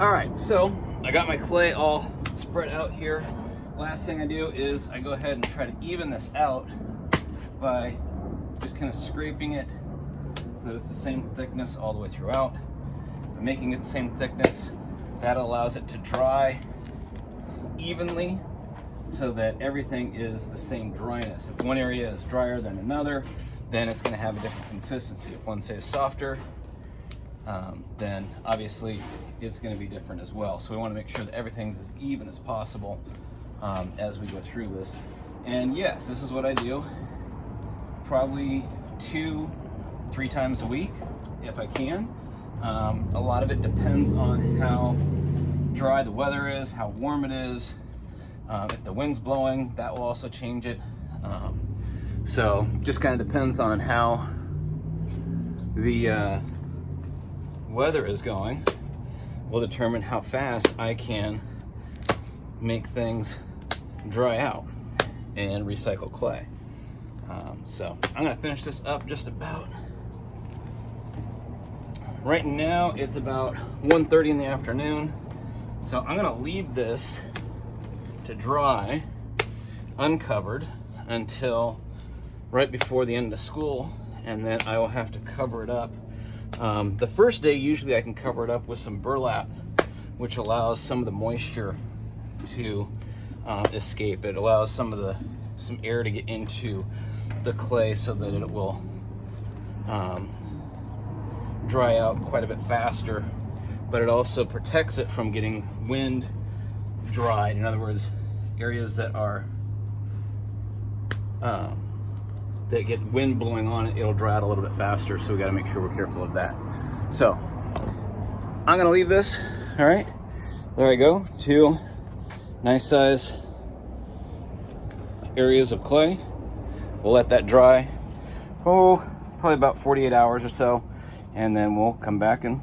All right, so I got my clay all spread out here. Last thing I do is I go ahead and try to even this out by just kind of scraping it so that it's the same thickness all the way throughout. By making it the same thickness, that allows it to dry evenly so that everything is the same dryness. If one area is drier than another, then it's going to have a different consistency. If one, say, is softer, then obviously it's going to be different as well. So we want to make sure that everything's as even as possible as we go through this. And yes, this is what I do probably 2-3 times a week if I can. A lot of it depends on how dry the weather is, how warm it is. If the wind's blowing, that will also change it. So just kind of depends on how the weather is going will determine how fast I can make things dry out and recycle clay. So I'm gonna finish this up just about. Right now it's about 1:30 in the afternoon. So I'm gonna leave this to dry uncovered until right before the end of school, and then I will have to cover it up. The first day, usually I can cover it up with some burlap, which allows some of the moisture to escape. It allows some air to get into the clay so that it will dry out quite a bit faster, but it also protects it from getting wind dried. In other words, areas that are that get wind blowing on it, it'll dry out a little bit faster, so we got to make sure we're careful of that. So I'm gonna leave this. All right, there I go, 2 nice size areas of clay. We'll let that dry probably about 48 hours or so, and then we'll come back and